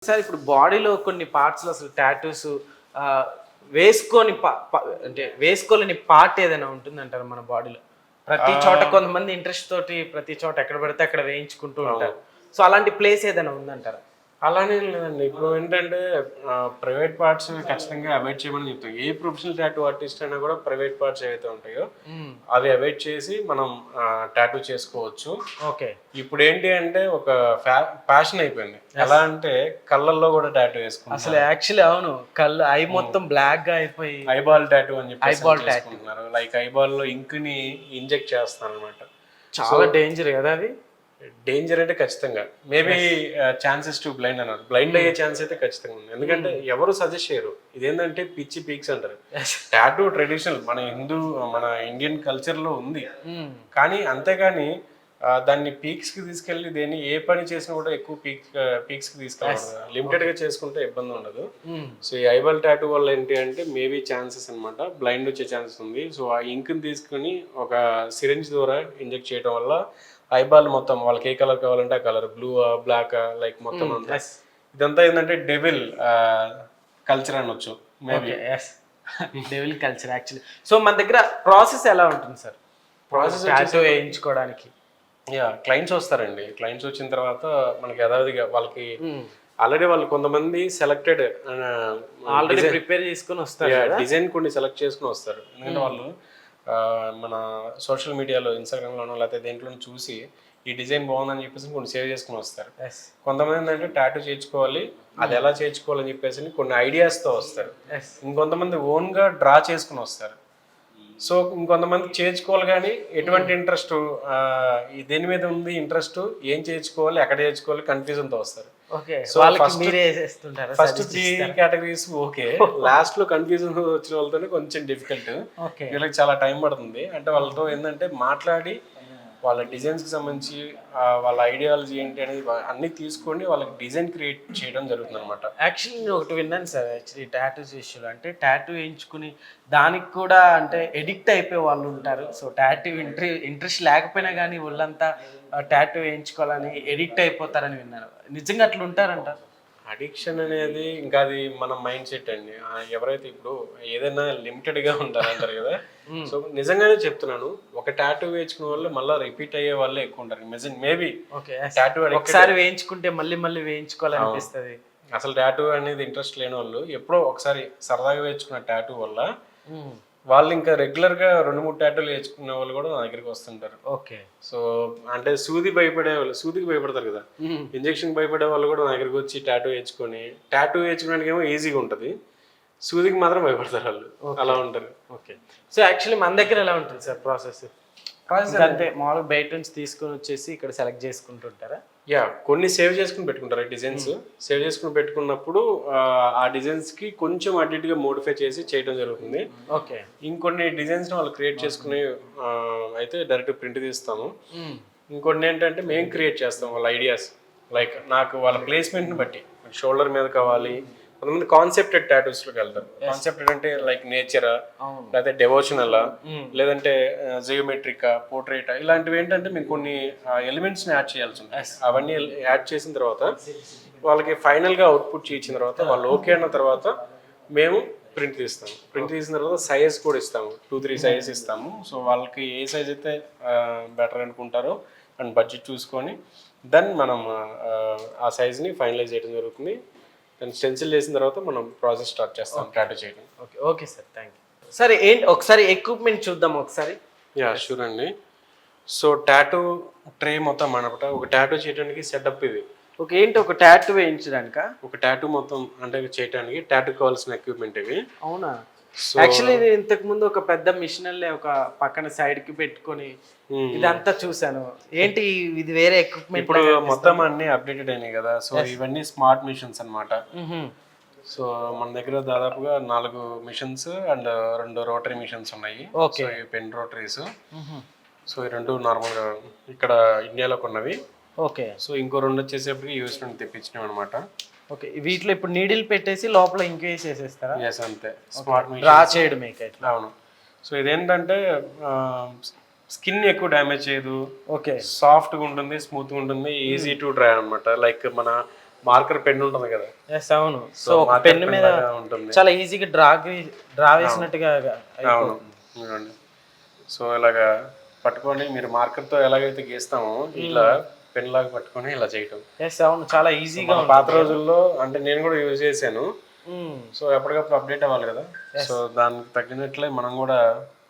Sir ఇప్పుడు బాడీలో కొన్ని పార్ట్స్లో అసలు టాటూస్ వేసుకొని అంటే వేసుకోలేని పార్ట్ ఏదైనా ఉంటుందంటారు మన బాడీలో? ప్రతి చోట కొంతమంది ఇంట్రెస్ట్ తోటి ప్రతి చోట ఎక్కడ పడితే అక్కడ వేయించుకుంటూ ఉంటారు. సో అలాంటి ప్లేస్ ఏదైనా ఉందంటారా? అలానే లేదండి. ఇప్పుడు ఏంటంటే ప్రైవేట్ పార్ట్స్ ఖచ్చితంగా అవాయిడ్ చేయమని చెప్తాం. ఏ ప్రొఫెషనల్ టాటూ ఆర్టిస్ట్ అయినా కూడా ప్రైవేట్ పార్ట్స్ ఏవైతే ఉంటాయో అవి అవాయిడ్ చేసి మనం టాటూ చేసుకోవచ్చు. ఓకే. ఇప్పుడు ఏంటి అంటే ఒక ప్యాషన్ అయిపోయింది. ఎలా అంటే కళ్ళల్లో కూడా టాటూ వేసుకుంటారు. అసలు యాక్చువల్లీ అవును, కళ్ళు ఐ మొత్తం బ్లాక్ గా అయిపోయి ఐబాల్ టాటూ అని చెప్పి ఐబాల్ చేసుకుంటున్నారు. లైక్ ఐబాల్ లో ఇంక్ ని ఇంజెక్ట్ చేస్తారు అనమాట. చాలా డేంజర్ కదా అది. డేంజర్ అంటే ఖచ్చితంగా మేబీ ఛాన్సెస్ టు బ్లైండ్ అన్నారు. బ్లైండ్ అయ్యే ఛాన్స్ అయితే ఖచ్చితంగా ఉంది. ఎందుకంటే ఎవరు సజెస్ట్ చేయరు. ఇదేంటంటే పిచ్చి పీక్స్ అంటారు. టాటూ ట్రెడిషనల్ మన ఇండియన్ కల్చర్ లో ఉంది. కానీ అంతేగాని దాన్ని పీక్స్ కి తీసుకెళ్లి దేన్ని ఏ పని చేసినా కూడా ఎక్కువ పీక్స్ కి తీసుకెళ్ళాలి. లిమిటెడ్ గా చేసుకుంటే ఇబ్బంది ఉండదు. సో ఈ ఐబాల్ టాటూ వల్ల ఏంటి అంటే మేబీ ఛాన్సెస్ అనమాట బ్లైండ్ వచ్చే ఛాన్సెస్ ఉంది. సో ఆ ఇంక్ ని తీసుకుని ఒక సిరింజ్ ద్వారా ఇంజెక్ట్ చేయడం వల్ల ఐబాల్ మొత్తం వాళ్ళకి ఏ కలర్ కావాలంటే ఆ కలర్, బ్లూ బ్లాక్ లైక్ మొత్తం అంతా ఇదంతా ఏంటంటే డెవిల్ కల్చర్ అనొచ్చు. Maybe devil culture actually. So మన దగ్గర ప్రాసెస్ ఎలా ఉంటుంది సార్? ప్రాసెస్ టాటూ వేయించుకోవడానికి క్లయింట్స్ వస్తారండి. క్లయింట్స్ వచ్చిన తర్వాత మనకి యథావిధిగా వాళ్ళకి ఆల్రెడీ వాళ్ళు కొంతమంది సెలెక్టెడ్ ఆల్రెడీ ప్రిపేర్ చేసుకుని వస్తారు, డిజైన్ కొన్ని సెలెక్ట్ చేసుకుని వస్తారు. ఎందుకంటే వాళ్ళు మన సోషల్ మీడియాలో ఇన్స్టాగ్రామ్లోనో లేకపోతే దేంట్లో చూసి ఈ డిజైన్ బాగుందని చెప్పేసి కొన్ని సేవ్ చేసుకుని వస్తారు. కొంతమంది ఏంటంటే టాటూ చేయించుకోవాలి, అది ఎలా చేయించుకోవాలని చెప్పేసి కొన్ని ఐడియాస్తో వస్తారు. ఇంకొంతమంది ఓన్గా డ్రా చేసుకుని వస్తారు. సో ఇంకొంతమంది చేయించుకోవాలి కానీ ఎటువంటి ఇంట్రెస్ట్ దేని మీద ఉంది ఇంట్రెస్ట్, ఏం చేయించుకోవాలి, ఎక్కడ చేయించుకోవాలి కన్ఫ్యూజన్తో వస్తారు. So first 3 categories okay. Last లో కన్ఫ్యూజన్ వచ్చిన వాళ్ళతో కొంచెం డిఫికల్ట్. వీళ్ళకి చాలా టైం పడుతుంది. అంటే వాళ్ళతో ఏంటంటే మాట్లాడి వాళ్ళ డిజైన్స్ కి సంబంధించి వాళ్ళ ఐడియాలజీ ఏంటి అనేది అన్ని తీసుకొని వాళ్ళకి డిజైన్ క్రియేట్ చేయడం జరుగుతుంది అనమాట. యాక్చువల్లీ నేను ఒకటి విన్నాను సార్, యాక్చువల్లీ టాటూస్ విషయంలో అంటే టాటూ వేయించుకుని దానికి కూడా అంటే ఎడిక్ట్ అయిపోయే వాళ్ళు ఉంటారు. సో టాటూ ఇంట్రెస్ట్ లేకపోయినా కానీ వాళ్ళంతా టాటూ వేయించుకోవాలని ఎడిక్ట్ అయిపోతారని విన్నాను. నిజంగా అట్లా ఉంటారంట? అడిక్షన్ అనేది ఇంకా అది మన మైండ్ సెట్ అండి. ఎవరైతే ఇప్పుడు ఏదైనా లిమిటెడ్ గా ఉంటారంటారు కదా. సో నిజంగానే చెప్తున్నాను, ఒక టాటూ వేయించుకునే వాళ్ళు మళ్ళీ రిపీట్ అయ్యే వాళ్ళే ఎక్కువ ఉంటారు. మేబీ టాటూ ఒకసారి వేయించుకుంటే మళ్ళీ మళ్ళీ వేయించుకోవాలనిపిస్తుంది. అసలు టాటూ అనేది ఇంట్రెస్ట్ లేని వాళ్ళు ఎప్పుడో ఒకసారి సరదాగా వేయించుకున్న టాటూ వల్ల వాళ్ళు ఇంకా రెగ్యులర్ గా 2-3 టాటూలు వేయించుకునే వాళ్ళు కూడా నా దగ్గరికి వస్తుంటారు. ఓకే. సో అంటే సూదికి భయపడతారు కదా, ఇంజెక్షన్ భయపడే వాళ్ళు కూడా నా దగ్గరికి వచ్చి టాటూ వేయించుకోవడానికి ఏమో ఈజీగా ఉంటుంది, సూదికి మాత్రం భయపడతారు వాళ్ళు. అలా ఉంటారు. ఓకే. సో యాక్చువల్లీ మన దగ్గర ఎలా ఉంటుంది సార్ ప్రాసెస్ అంటే మామూలుగా బయట నుంచి తీసుకొని వచ్చేసి ఇక్కడ సెలెక్ట్ చేసుకుంటుంటారా? కొన్ని సేవ్ చేసుకుని పెట్టుకుంటారు. డిజైన్స్ సేవ్ చేసుకుని పెట్టుకున్నప్పుడు ఆ డిజైన్స్ కి కొంచెం అడ్డిగా మోడిఫై చేసి చేయడం జరుగుతుంది. ఓకే. ఇంకొన్ని డిజైన్స్ వాళ్ళు క్రియేట్ చేసుకుని అయితే డైరెక్ట్ ప్రింట్ తీస్తాము. ఇంకొన్ని ఏంటంటే మేము క్రియేట్ చేస్తాం వాళ్ళ ఐడియాస్. లైక్ నాకు వాళ్ళ ప్లేస్మెంట్ని బట్టి షోల్డర్ మీద కావాలి, కొంతమంది కాన్సెప్టెడ్ టాటూస్లోకి వెళ్తారు. కాన్సెప్టెడ్ అంటే లైక్ నేచరా, లేకపోతే డెవోషనలా, లేదంటే జియోమెట్రికా, పోర్ట్రేటా, ఇలాంటివి ఏంటంటే మేము కొన్ని ఎలిమెంట్స్ని యాడ్ చేయాల్సి ఉంటుంది. అవన్నీ యాడ్ చేసిన తర్వాత వాళ్ళకి ఫైనల్గా అవుట్పుట్ ఇచ్చిన తర్వాత వాళ్ళు ఓకే అన్న తర్వాత మేము ప్రింట్ తీస్తాము. ప్రింట్ తీసిన తర్వాత సైజ్ కూడా ఇస్తాము, 2-3 సైజ్ ఇస్తాము. సో వాళ్ళకి ఏ సైజ్ అయితే బెటర్ అనుకుంటారో అండ్ బడ్జెట్ చూసుకొని దెన్ మనం ఆ సైజ్ని ఫైనలైజ్ చేయడం జరుగుతుంది. దాన్ని స్టెన్సిల్ చేసిన తర్వాత మనం ప్రాసెస్ స్టార్ట్ చేస్తాం టాటూ చేయడం. Okay sir, thank you sir. ఏంటి ఒకసారి ఎక్విప్మెంట్ చూద్దాం ఒకసారి. షూర్ అండి. సో టాటూ ట్రే మొత్తం అనమాట. ఒక టాటూ చేయడానికి సెటప్ ఇది. ఓకే. ఏంటి ఒక టాటూ వేయించడానిక? ఒక టాటూ మొత్తం అంటే చేయడానికి టాటూ కావాల్సిన ఎక్విప్మెంట్ ఇవి. అవునా? యాక్చువల్లీ ఇది ఇంతకు ముందు ఒక పెద్ద మిషనల్ ఒక పక్కన సైడ్ కి పెట్టుకొని ఇదంతా చూసాను. ఏంటి ఇది వేరే ఎక్విప్మెంట్? ఇప్పుడు మొత్తం అన్ని అప్డేటెడ్ అయినాయి కదా. సో ఇవన్నీ స్మార్ట్ మిషన్స్ అన్నమాట. సో మన దగ్గర దాదాపుగా 4 మిషన్స్ అండ్ 2 రోటరీ మిషన్స్ ఉన్నాయి. సో ఈ పెన్ రోటరీస్. సో ఈ 2 నార్మల్గా ఇక్కడ ఇండియాలో కొన్నవి. ఓకే. సో ఇంకో 2 వచ్చేసేపటికి యూఎస్ నుండి తెప్పించినవి అనమాట. ఓకే. వీటిలో ఇప్పుడు నీడిల్ పెట్టేసి లోపల ఇంకేస్ చేసేస్తారా? ఎస్, అంతే. స్మార్ట్ మిషన్ డ్రా చేయడమే. అవును. సో ఇదేంటంటే స్కిన్ ఎక్కువ డ్యామేజ్ చేయదు. ఓకే. సాఫ్ట్గా ఉంటుంది, స్మూత్గా ఉంటుంది, ఈజీ టు డ్రై అనమాట. లైక్ మన మార్కర్ పెన్ ఉంటుంది కదా, ఎస్ అవును. సో ఒక marker పెన్ pen మీద లాగా ఉంటుంది. చాలా ఈజీగా డ్రా వేసినట్టుగా అవును చూడండి. సో ఇలాగా పట్టుకొని మీరు మార్కర్తో ఎలాగైతే గీస్తామో ఇట్లా పెన్ లాగా పట్టుకొని ఇలా చేయటం. ఎస్ అవును, చాలా ఈజీగా మన పాత రోజుల్లో అంటే నేను కూడా యూజ్ చేశాను. సో ఎప్పటికప్పుడు అప్డేట్ అవ్వాలి కదా, సో దానికి తగ్గినట్లే మనం కూడా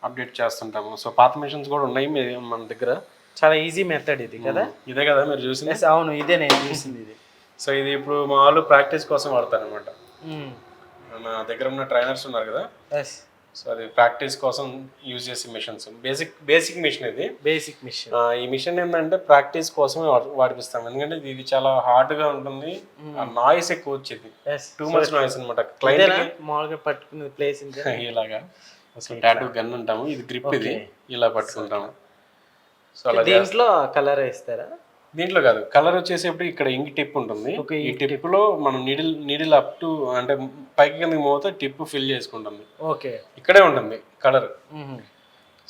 అప్డేట్ చేస్తుంటాము. సో పాత మిషన్స్ కూడా ఉన్నాయి మన దగ్గర. చాలా ఈజీ మెథడ్ ఇది కదా. ఇదే కదా మీరు చూసింది? ఎస్ అవును, ఇదే నేను చూసింది ఇది. సో ఇది ఇప్పుడు మా వాళ్ళు ప్రాక్టీస్ కోసం వాడతారు అనమాట. నా దగ్గర ఉన్న ట్రైనర్స్ ఉన్నారు కదా, ఎస్ సో అది ప్రాక్టీస్ కోసం యూజ్ చేసే మిషన్స్. బేసిక్ మిషన్ ఇది. Basic machine. ఈ మిషన్ ఏంటంటే ప్రాక్టీస్ కోసమే వాడిపిస్తాం. ఎందుకంటే ఇది చాలా హార్డ్ గా ఉంటుంది, నాయిస్ ఎక్కువ వచ్చేది, టూ మచ్ నాయిస్ అనమాట. క్లయింట్ మామూలుగా పట్టుకునే ప్లేస్ ఇలాగా అసలు టాటూ గన్ అంటాము, ఇది గ్రిప్, ఇది ఇలా పట్టుకుంటాము. సో అలా దీంట్లో కలర్ వేస్తారా? దీంట్లో కాదు, కలర్ వచ్చేసేప్పుడు ఇక్కడ ఇంక్ టిప్ ఉంటుంది. ఈ టిప్ లో మనం నీడిల్ అప్ టు అంటే పైకి కిందకి మోతే టిప్ ఫిల్ చేసుకుంటుంది. ఓకే, ఇక్కడే ఉంటుంది కలర్.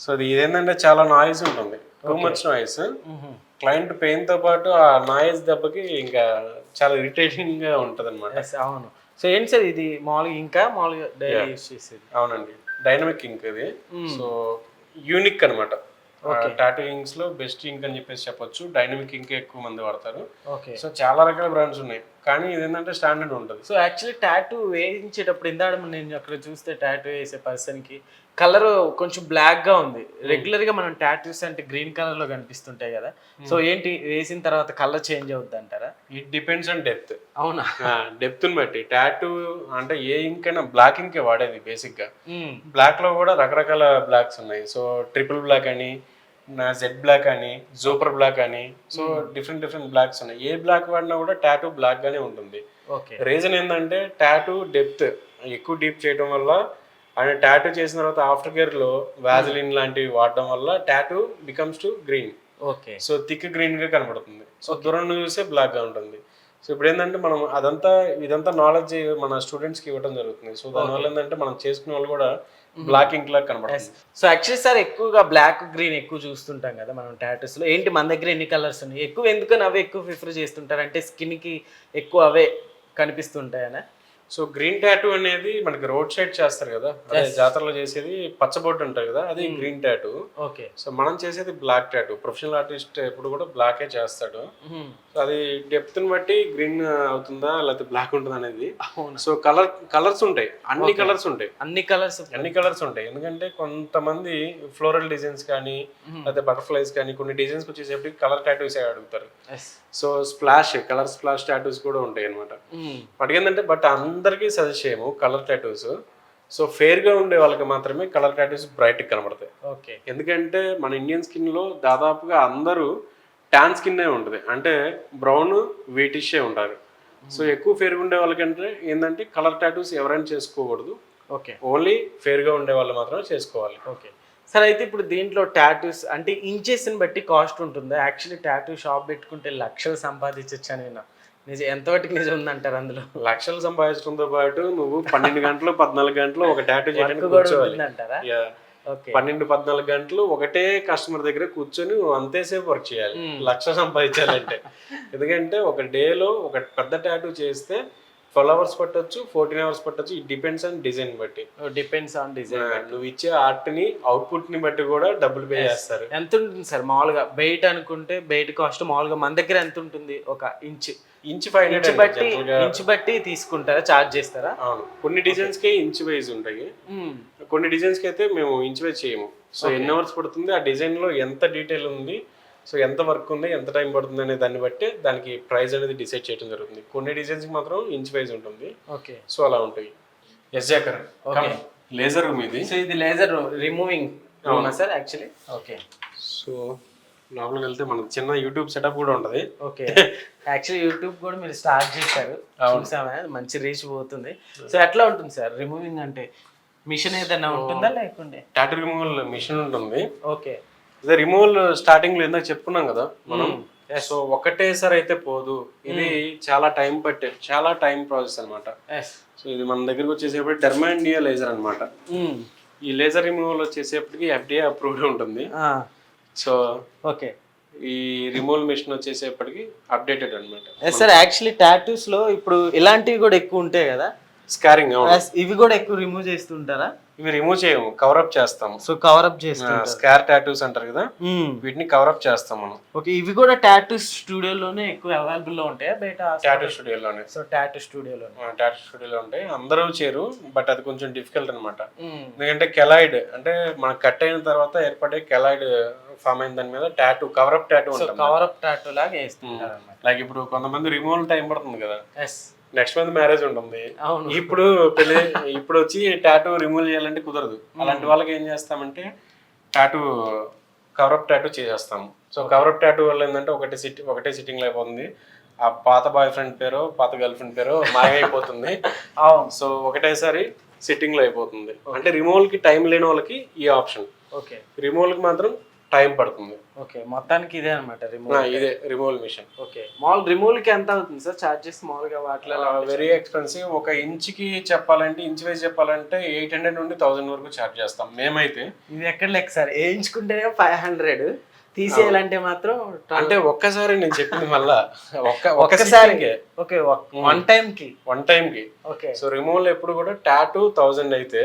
సో ఇది ఇదేంటంటే చాలా నాయిస్ ఉంటుంది, too much noise. Client pain తో పాటు ఆ నాయిస్ దెబ్బకి ఇంకా చాలా ఇరిటేటింగ్ గా ఉంటది అనమాట. అవును. సో ఏంటి సార్ ఇది మామూలుగా ఇంకా మామూలుగా డైలీ యూస్ చేసేది? అవునండి, డైనమిక్ ఇంక్ ఇది. సో యూనిక్ అనమాట. టాటూ ఇంక్స్ లో బెస్ట్ ఇంక్ అని చెప్పేసి చెప్పొచ్చు. డైనమిక్ ఇంక్ ఎక్కువ మంది వాడతారు. ఓకే. సో చాలా రకాల బ్రాండ్స్ ఉన్నాయి, కానీ ఇదేంటంటే స్టాండర్డ్ ఉంటుంది. సో యాక్చువల్లీ టాటూ వేయించేటప్పుడు ఇందాక నేను అక్కడ చూస్తే టాటూ వేసే పర్సన్ కి కలర్ కొంచెం బ్లాక్ గా ఉంది. రెగ్యులర్ గా మనం టాటూస్ అంటే గ్రీన్ కలర్ లో కనిపిస్తుంటాయి కదా, సో ఏంటి వేసిన తర్వాత కలర్ చేంజ్ అవుద్ది అంటారా? It depends on depth. అవునా? డెప్త్ ని బట్టి టాటూ అంటే ఏ ఇంక్ అయినా బ్లాక్ ఇంకే వాడేది బేసిక్ గా. బ్లాక్ లో కూడా రకరకాల బ్లాక్స్ ఉన్నాయి. సో ట్రిపుల్ బ్లాక్ అని, జెడ్ బ్లాక్ అని, జూపర్ బ్లాక్ అని, సో డిఫరెంట్ బ్లాక్స్ ఉన్నాయి. ఏ బ్లాక్ వాడినా కూడా టాటూ బ్లాక్ గానే ఉంటుంది. రీజన్ ఏంటంటే టాటూ డెప్త్ ఎక్కువ డీప్ చేయడం వల్ల, అండ్ టాటూ చేసిన తర్వాత ఆఫ్టర్ కేర్ లో వాజలిన్ లాంటివి వాడడం వల్ల tattoo becomes to green. Okay. So thick green గా కనబడుతుంది. సో దూరం నుంచి చూస్తే బ్లాక్ గా ఉంటుంది. సో ఇప్పుడు ఏంటంటే మనం ఇదంతా నాలెడ్జ్ మన స్టూడెంట్స్ కి ఇవ్వడం జరుగుతుంది. సో దానివల్ల ఏంటంటే మనం చేసుకునే వాళ్ళు కూడా బ్లాక్ ఇంక్ లాగా కనబడుతుంది. సో యాక్చువల్లీ సార్ ఎక్కువగా బ్లాక్ గ్రీన్ ఎక్కువ చూస్తుంటాం కదా మనం టాటూస్ లో. ఏంటి మన దగ్గర ఎన్ని కలర్స్ ఉన్నాయి? ఎక్కువ ఎందుకని అవే ఎక్కువ ప్రిఫర్ చేస్తుంటారు? అంటే స్కిన్ కి ఎక్కువ అవే కనిపిస్తుంటాయనా? సో గ్రీన్ టాటూ అనేది మనకి రోడ్ సైడ్ చేస్తారు కదా, అదే జాతరలో చేసేది పచ్చబొట్టు ఉంటుంది కదా, అది గ్రీన్ టాటూ. ఓకే. సో మనం చేసేది బ్లాక్ టాటూ. ప్రొఫెషనల్ ఆర్టిస్ట్ ఎప్పుడు కూడా బ్లాకే చేస్తాడు. సో అది డెప్త్ ని బట్టి గ్రీన్ అవుతుందా లేకపోతే బ్లాక్ ఉంటుందా అనేది. సో కలర్స్ ఉంటాయి, అన్ని కలర్స్ ఉంటాయి. అన్ని కలర్స్ ఉంటాయి. ఎందుకంటే కొంతమంది ఫ్లోరల్ డిజైన్స్ కానీ లేకపోతే బటర్ఫ్లైస్ కానీ కొన్ని డిజైన్స్ వచ్చేసేపటికి కలర్ టాటూస్ అడుగుతారు. సో కలర్ స్ప్లాష్ టాటూస్ కూడా ఉంటాయి అనమాట. వాటికి ఏంటంటే బట్ అందరికీ సజెస్ట్ చేయము కలర్ టాటూస్. సో ఫెయిర్ గా ఉండే వాళ్ళకి మాత్రమే కలర్ టాటూస్ బ్రైట్ కనబడతాయి. ఓకే. ఎందుకంటే మన ఇండియన్ స్కిన్ లో దాదాపుగా అందరూ ట్యాన్ స్కిన్ ఉంటుంది, అంటే బ్రౌన్ వీటిషే ఉంటారు. సో ఎక్కువ ఫెయిర్ గా ఉండే వాళ్ళకంటే ఏంటంటే కలర్ టాటూస్ ఎవరైనా చేసుకోకూడదు. ఓకే. ఓన్లీ ఫెయిర్ గా ఉండే వాళ్ళు మాత్రమే చేసుకోవాలి. Okay sir. అయితే ఇప్పుడు దీంట్లో టాటూస్ అంటే ఇంచెస్ని బట్టి కాస్ట్ ఉంటుందా? యాక్చువల్లీ టాటూ షాప్ పెట్టుకుంటే లక్షలు సంపాదించవచ్చు అని నిజం, ఎంతవరకు నిజం ఉందంటారు అందులో? లక్షలు సంపాదించడంతో పాటు నువ్వు 12 గంటలు 14 గంటలు ఒక టాటూ చేయడానికి 12-14 గంటలు ఒకటే కస్టమర్ దగ్గర కూర్చొని అంతేసేపు వర్క్ చేయాలి లక్ష సంపాదించాలంటే. ఎందుకంటే ఒక డేలో ఒక పెద్ద టాటూ చేస్తే 12 hours పట్టొచ్చు, 14 hours పట్టొచ్చు. ఇట్ డిపెండ్స్ ఆన్ డిజైన్ బట్టి. నువ్వు ఇచ్చే ఆర్ట్ ని అవుట్పుట్ ని బట్టి కూడా డబ్బులు పే చేస్తారు. ఎంత ఉంటుంది సార్ మామూలుగా బయట అనుకుంటే? బయట కాస్ట్ మామూలుగా మన దగ్గర ఎంత ఉంటుంది? ఒక ఇంచ్ 500 బట్టి తీసుకుంటారా, చార్జ్ చేస్తారా? అవును, కొన్ని డిజైన్స్ కి ఇంచ్ వైజ్ ఉంటాయి, కొన్ని డిజైన్స్ కి అయితే మేము ఇంచ్ వైజ్ చేయము. సో ఎన్ని అవర్స్ పడుతుంది, ఆ డిజైన్ లో ఎంత డీటెయిల్ ఉంది, సో ఎంత వర్క్ ఉంది, ఎంత టైం పడుతుంది అనే దాన్ని బట్టి దానికి ప్రైస్ అనేది డిసైడ్ చేయడం జరుగుతుంది. కొన్ని డిజైన్స్ కి మాత్రం ఇంచ్ వైజ్ ఉంటుంది. ఓకే. సో అలా ఉంటాయి. లేజర్ రూమ్ ఇది. సో ఇది laser removing sir actually. Okay. So లోపలికి వెళ్తే మనకు చిన్న యూట్యూబ్ సెటప్ కూడా ఉంటుంది. ఓకే. యాక్చువల్లీ యూట్యూబ్ కూడా మీరు స్టార్ట్ చేశారు, చూసామే, మంచి రీచ్ పోతుంది. సో ఎట్లా ఉంటుంది సార్ రిమూవింగ్ అంటే? మిషన్ ఏదైనా ఉంటుందా లేకుంటే? టాటూ రిమూవల్ మిషన్ ఉంటుంది. ఓకే. అదే రిమూవల్ స్టార్టింగ్ లో ఇందాక చెప్పుకున్నాం కదా మనం. సో ఒకటేసారి అయితే పోదు, ఇది చాలా టైం ప్రాసెస్ అనమాట. సో ఇది మన దగ్గరకు వచ్చేసేపటి డెర్మాండియా లేజర్ అనమాట. ఈ లేజర్ రిమూవల్ వచ్చేసేపటికి FDA అప్రూవ్డ్ ఉంటుంది. So okay. ఈ రిమూవల్ మిషన్ వచ్చేసేపటికి అప్డేటెడ్ అనమాట. సార్ యాక్చువల్లీ టాటూస్ లో ఇప్పుడు ఇలాంటివి కూడా ఎక్కువ ఉంటాయి కదా, స్కారింగ్. ఇవి కూడా ఎక్కువ రిమూవ్ చేస్తుంటారా? ఇవి రిమూవ్ చేయము, కవరప్ చేస్తాము. సో కవరప్ చేస్తాం, స్కార్ టాటూస్ అంటారు కదా, వీటిని కవరప్ చేస్తాం మనం. ఓకే, ఇవి కూడా టాటూ స్టూడియోలోనే ఎక్కువ అవైలబుల్ లో ఉంటాయా బయట? టాటూ స్టూడియోలోనే. సో టాటూ స్టూడియోలో ఉంటాయి. అందరూ చేరు, బట్ అది కొంచెం డిఫికల్ట్ అనమాట. ఎందుకంటే కెలాయిడ్ అంటే మనకు కట్ అయిన తర్వాత ఏర్పడే కెలాయిడ్ ఫామ్ అయిన దాని మీద టాటూ, కవరప్ టాటూ ఉంటుంది. కవరప్ టాటూ లాగా వేస్తుంటారు. లైక్ ఇప్పుడు కొంతమంది రిమూవల్ టైం పడుతుంది కదా, నెక్స్ట్ మంత్ మ్యారేజ్ ఉంటుంది, ఇప్పుడు ఇప్పుడు వచ్చి టాటూ రిమూవ్ చేయాలంటే కుదరదు. అలాంటి వాళ్ళకి ఏం చేస్తామంటే టాటూ, కవరప్ టాటూ చేసేస్తాము. సో కవరప్ టాటూ వల్ల ఏంటంటే ఒకటే సిట్టింగ్ అయిపోతుంది. ఆ పాత బాయ్ ఫ్రెండ్ పేరో పాత గర్ల్ ఫ్రెండ్ పేరో మాయమైపోతుంది. సో ఒకటేసారి సిట్టింగ్ లో అయిపోతుంది. అంటే రిమూవల్ కి టైం లేని వాళ్ళకి ఈ ఆప్షన్, ఓకే, రిమూవల్ కి మాత్రం టైం పడుతుంది. ఓకే, మొత్తానికి ఇదే అనమాట ఇదే రిమూవల్ మిషన్. ఓకే, మామూలు రిమూవల్ కి ఎంత అవుతుంది సార్ చార్జెస్ మామూలుగా? వాటిలో వెరీ ఎక్స్పెన్సివ్. ఒక ఇంచుకి చెప్పాలంటే, ఇంచ్ వైజ్ చెప్పాలంటే 800 నుండి 1000 వరకు ఛార్జ్ చేస్తాం మేమైతే. ఇది ఎక్కడ లెక్క సార్, వేయించుకుంటేనే 500, తీసేయాలంటే మాత్రం అంటే ఒక్కసారి నేను చెప్పింది మళ్ళా ఒక్కసారి. ఓకే, వన్ టైం కి. ఓకే, సో రిమూవల్ ఎప్పుడు కూడా టాటూ 1000 అయితే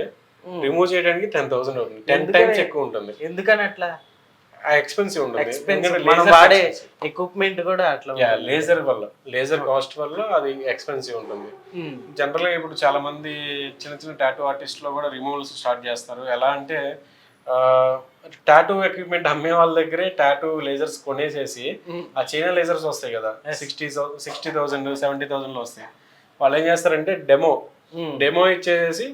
రిమూవ్ చేయడానికి 10,000 అవుతుంది. 10 టైమ్స్ ఎక్కువ ఉంటుంది. ఎందుకని అట్లా? ఎక్స్పెన్సివ్ ఉంటుంది, మనం వాడే ఎక్విప్మెంట్ కూడా అట్లా. లేజర్ కాస్ట్ వల్ల అది ఎక్స్పెన్సివ్ ఉంటుంది. జనరల్ గా ఇప్పుడు చాలా మంది చిన్న టాటూ ఆర్టిస్ట్ లో కూడా రిమూవల్స్ స్టార్ట్ చేస్తారు. ఎలా అంటే టాటూ ఎక్విప్మెంట్ అమ్మే వాళ్ళ దగ్గరే టాటూ లేజర్స్ కొనేసేసి, ఆ చైనా లేజర్స్ వస్తాయి కదా 60,000 70,000 లో వస్తాయి. వాళ్ళు ఏం చేస్తారంటే డెమో ఇచ్చేసి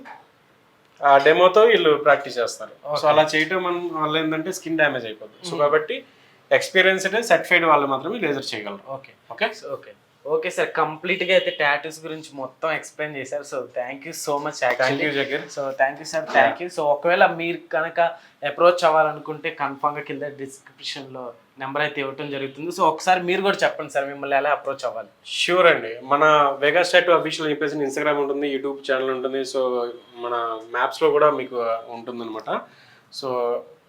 ఆ డెమోతో వీళ్ళు ప్రాక్టీస్ చేస్తారు. సో అలా చేయటం వల్ల ఏంటంటే స్కిన్ డ్యామేజ్ అయిపోతుంది. సో కాబట్టి ఎక్స్పీరియన్స్డ్ సర్టిఫైడ్ వాళ్ళు మాత్రమే లేజర్ చేయగలరు. Okay okay okay okay sir, complete గా అయితే టాటూస్ గురించి మొత్తం ఎక్స్ప్లెయిన్ చేశారు. So thank you so much. Thank you Zakir. So thank you sir, thank you. So ఒకవేళ మీరు కనుక అప్రోచ్ అవ్వాలనుకుంటే కన్ఫామ్ గా కింద డిస్క్రిప్షన్ లో నెంబర్ అయితే ఇవ్వటం జరుగుతుంది. సో ఒకసారి మీరు కూడా చెప్పండి సార్, మిమ్మల్ని ఎలా అప్రోచ్ అవ్వాలి? షూర్ అండి, మన వెగాస్ టాటూ అఫీషియల్ అని చెప్పేసి ఇన్స్టాగ్రామ్ ఉంటుంది, యూట్యూబ్ ఛానల్ ఉంటుంది. సో మన మ్యాప్స్లో కూడా మీకు ఉంటుంది అనమాట. సో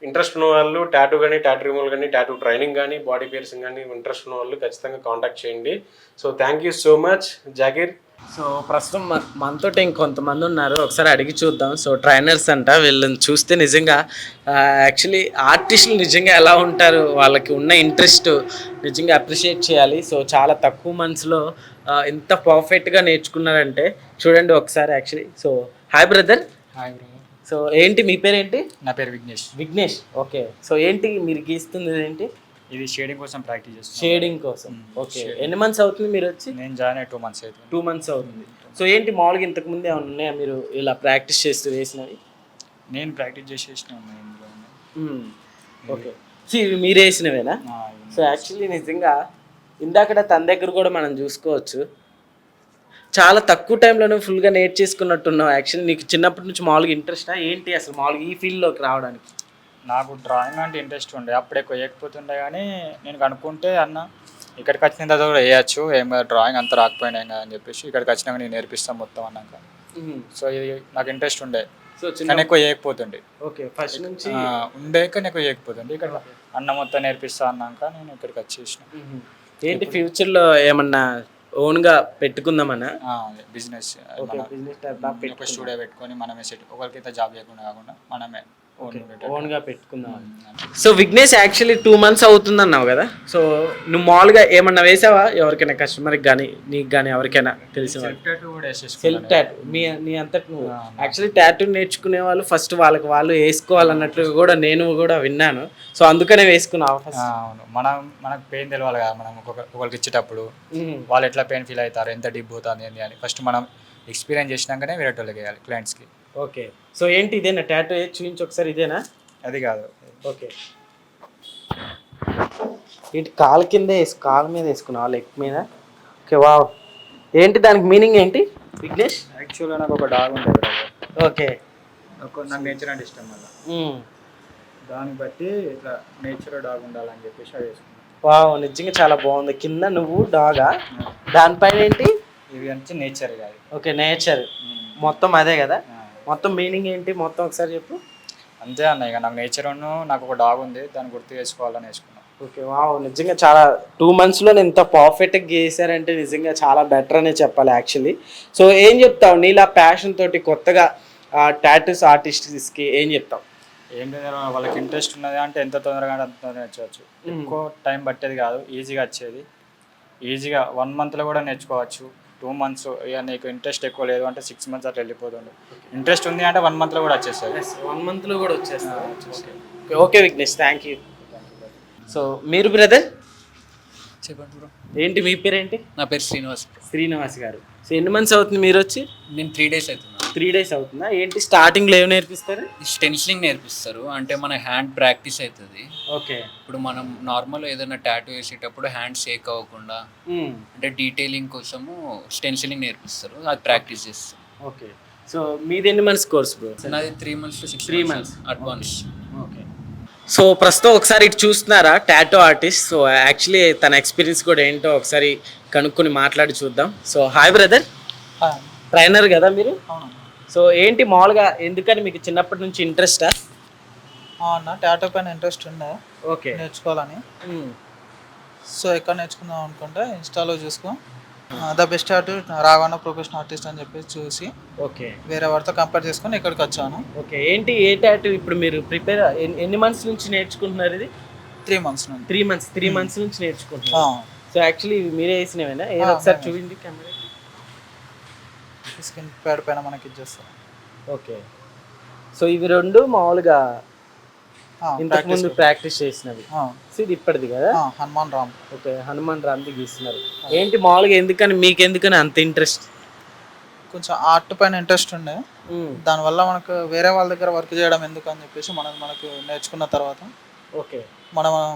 ఇంట్రెస్ట్ ఉన్న వాళ్ళు టాటూ కానీ, టాటూ రిమూవల్ కానీ, టాటూ ట్రైనింగ్ కానీ, బాడీ పియర్సింగ్ కానీ ఇంట్రెస్ట్ ఉన్న వాళ్ళు ఖచ్చితంగా కాంటాక్ట్ చేయండి. So thank you so much Zakir. So ప్రస్తుతం మనతో ఇంకొంతమంది ఉన్నారు, ఒకసారి అడిగి చూద్దాం. సో ట్రైనర్స్ అంట, వీళ్ళని చూస్తే నిజంగా యాక్చువల్లీ ఆర్టిస్టులు నిజంగా ఎలా ఉంటారు, వాళ్ళకి ఉన్న ఇంట్రెస్ట్ నిజంగా అప్రిషియేట్ చేయాలి. సో చాలా తక్కువ మనసులో ఎంత పర్ఫెక్ట్గా నేర్చుకున్నారంటే చూడండి ఒకసారి actually. So hi brother. Hi bro. So ఏంటి మీ పేరు ఏంటి? నా పేరు విఘ్నేష్. విఘ్నేష్, ఓకే. సో ఏంటి మీరు గీస్తుంది ఏంటి? ఇది షేడింగ్ కోసం ప్రాక్టీస్ చేస్తాను. షేడింగ్ కోసం, ఓకే. ఎన్ని మంత్స్ అవుతుంది మీరు వచ్చి? నేను జాయిన్ అయ్యి 2 months అవుతుంది. 2 months అవుతుంది. సో ఏంటి మామూలుగా ఇంతకు ముందు ఏమైనా ఉన్నాయా మీరు ఇలా ప్రాక్టీస్ చేస్తూ వేసినవి? నేను ప్రాక్టీస్ చేసేసిన ఇందులో. ఓకే, సో ఇవి మీరు వేసినవేనా? సో యాక్చువల్లీ నిజంగా ఇందాక తన దగ్గర కూడా మనం చూసుకోవచ్చు, చాలా తక్కువ టైంలోనే ఫుల్గా నేర్చేసుకున్నట్టున్నావు. యాక్చువల్లీ నీకు చిన్నప్పటి నుంచి మామూలుగా ఇంట్రెస్టా ఏంటి అసలు మామూలుగా ఈ ఫీల్డ్లోకి రావడానికి? నాకు డ్రాయింగ్ అంటే ఇంట్రెస్ట్ ఉండే, అప్పుడే వేయకపోతుండే. కానీ నేను కనుక్కుంటే అన్న ఇక్కడికి వచ్చిన తర్వాత కూడా వేయచ్చు, ఏం డ్రాయింగ్ అంతా రాకపోయినా అని చెప్పేసి ఇక్కడికి వచ్చినాక నేను నేర్పిస్తాను మొత్తం అన్నాక. సో ఇది నాకు ఇంట్రెస్ట్ ఉండే, సో కానీ ఎక్కువ వేయకపోతుండే. ఓకే, ఫస్ట్ నుంచి ఉండే కానీ ఎక్కువ వేయకపోతుండే. ఇక్కడ అన్న మొత్తం నేర్పిస్తా అన్నాక నేను ఇక్కడికి వచ్చేసిన. ఏంటి ఫ్యూచర్లో ఏమన్నా ఓన్గా పెట్టుకుందామన్నా? బిజినెస్ బిజినెస్ స్టూడియో పెట్టుకొని మనమే సెట్, ఒకరికైతే జాబ్ చేయకుండా కాకుండా మనమే ఓన్గా పెట్టుకుందాం. సో విఘ్నేష్ యాక్చువల్లీ 2 months అవుతుంది అన్నావు కదా, సో నువ్వు మామూలుగా ఏమన్నా వేసావా ఎవరికైనా కస్టమర్కి కానీ నీకు కానీ ఎవరికైనా తెలిసిన? సెల్ఫ్ టాటూ నీ అంతటి నువ్వు యాక్చువల్లీ టాటూ నేర్చుకునే వాళ్ళు ఫస్ట్ వాళ్ళకి వాళ్ళు వేసుకోవాలన్నట్టు కూడా నేను కూడా విన్నాను. సో అందుకనే వేసుకున్నావు ఫస్ట్? అవును, మనకు పెయిన్ తెలియాలి కదా, మనం ఒకరికి ఇచ్చేటప్పుడు వాళ్ళు ఎట్లా పెయిన్ ఫీల్ అవుతారు, ఎంత డిప్ అవుతుంది ఏంటి అని ఫస్ట్ మనం ఎక్స్పీరియన్స్ చేసినాకనే వేరే వాళ్ళకి వేయాలి క్లయింట్స్కి. ఓకే, సో ఏంటి ఇదేనా టాటూ? చూపించి ఒకసారి. ఇదేనా? అది కాదు. ఓకే, ఏంటి కాలు కింద కాలు మీద వేసుకున్నావా, లెగ్ మీద? Okay, wow. ఏంటి దానికి మీనింగ్ ఏంటి విఘ్నేష్? యాక్చువల్గా నాకు ఒక డాగ్ ఉండేది. ఓకే, నాకు నేచర్ అంటే ఇష్టం వల్ల దాన్ని బట్టి ఇట్లా నేచర్ డాగ్ ఉండాలని చెప్పేసి అది వేసుకున్నాను. వావ్, నిజంగా చాలా బాగుంది. కింద నువ్వు డాగా, దానిపైన ఏంటి? ఇవి అంటే నేచర్ కాదు. ఓకే, నేచర్ మొత్తం అదే కదా. మొత్తం మీనింగ్ ఏంటి మొత్తం ఒకసారి చెప్పు. అంతే అన్న, ఇక నాకు నేచర్ నాకు ఒక డాగ్ ఉంది, దాన్ని గుర్తు చేసుకోవాలని వేసుకున్నాను. ఓకే, వావ్, నిజంగా చాలా 2 monthsలో ఎంత పర్ఫెక్ట్గా గీసారంటే నిజంగా చాలా బెటర్ అనే చెప్పాలి యాక్చువల్లీ. సో ఏం చెప్తావు నీలా ప్యాషన్ తోటి కొత్తగా టాటూస్ ఆర్టిస్ట్స్కి ఏం చెప్తావు? ఏం లేదు, వాళ్ళకి ఇంట్రెస్ట్ ఉన్నది అంటే ఎంత తొందరగా అంటే అంత తొందరగా నేర్చుకోవచ్చు. ఎక్కువ టైం పట్టేది కాదు, ఈజీగా వచ్చేది. ఈజీగా 1 monthలో కూడా నేర్చుకోవచ్చు. 2 months, ఇక నీకు ఇంట్రెస్ట్ ఎక్కువ లేదు అంటే 6 months అట్లా వెళ్ళిపోతుండే. ఇంట్రెస్ట్ ఉంది అంటే 1 monthలో కూడా వచ్చేస్తుంది. 1 monthలో కూడా వచ్చేస్తాను. Okay Vignesh, thank you. So మీరు బ్రదర్ చెప్పండి బ్రో. ఏంటి మీ పేరేంటి? నా పేరు శ్రీనివాస్ బ్రో. శ్రీనివాస్ గారు. సో ఎన్ని months అవుతుంది మీరు వచ్చి? నేను 3 days అవుతున్నా. 3 days అవుతుందా? ఏంటి స్టార్టింగ్లో ఏం నేర్పిస్తారు? స్టెన్సిలింగ్ నేర్పిస్తారు, అంటే మన హ్యాండ్ ప్రాక్టీస్ అవుతుంది. ఓకే. ఇప్పుడు మనం నార్మల్ ఏదైనా టాటూ వేసేటప్పుడు హ్యాండ్ షేక్ అవ్వకుండా అంటే డీటెయిలింగ్ కోసము స్టెన్సిలింగ్ నేర్పిస్తారు, అది ప్రాక్టీస్ చేస్తాం. ఓకే. సో మీది ఎన్ని months కోర్స్ బ్రో? నాది 3 months to 6 3 months advance. Okay. So ప్రస్తుతం ఒకసారి ఇటు చూస్తున్నారా టాటూ ఆర్టిస్ట్. సో యాక్చువల్లీ తన ఎక్స్పీరియన్స్ కూడా ఏంటో ఒకసారి కనుక్కొని మాట్లాడి చూద్దాం. సో హాయ్ బ్రదర్, ట్రైనర్ కదా మీరు? సో ఏంటి మామూలుగా ఎందుకని మీకు చిన్నప్పటి నుంచి ఇంట్రెస్టా? అన్న టాటూ పైన ఇంట్రెస్ట్ ఉండే, ఓకే. నేర్చుకోవాలని. సో ఎక్కడ నేర్చుకుందాం అనుకుంటే ఇన్స్టాలో చూసుకో the best artist Ravana professional artist అని చెప్పేసి చూసి ఓకే. వేరే వారితో కంపేర్ చేసుకొని ఇక్కడికి వచ్చాను. ఓకే. ఏంటి ఏ టాటూ ఇప్పుడు మీరు ప్రిపేర్ ఎన్ని months నుంచి నేర్చుకుంటున్నారు ఇది? 3 months నుండి. 3 months నుంచి నేర్చుకుంటున్నారు. సో యాక్చువల్లీ మీరే వేసినవేనా? ఏదో ఒకసారి చూపిండి కెమెరా. స్కిన్ ప్యాడ్ పైన మనకి ఇచ్చేస్తాం. ఓకే. సో ఇవి రెండు మామూలుగా ఇంతకు ముందు ప్రాక్టీస్ చేసినవి. సో ఇది ఇప్పటిది కదా? హనుమాన్ రామ్. ఓకే, హనుమాన్ రామ్ది గీస్తున్నారు. ఏంటి మామూలుగా ఎందుకని మీకు ఎందుకని అంత ఇంట్రెస్ట్? కొంచెం ఆర్ట్ పైన ఇంట్రెస్ట్ ఉండే, దానివల్ల మనకు వేరే వాళ్ళ దగ్గర వర్క్ చేయడం ఎందుకు అని చెప్పేసి మనకు నేర్చుకున్న తర్వాత ఓకే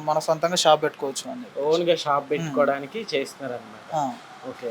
మన సొంతంగా షాప్ పెట్టుకోవచ్చు అని చెప్పి ఓన్గా షాప్ పెట్టుకోవడానికి చేస్తున్నారు అన్నమాట. ఓకే.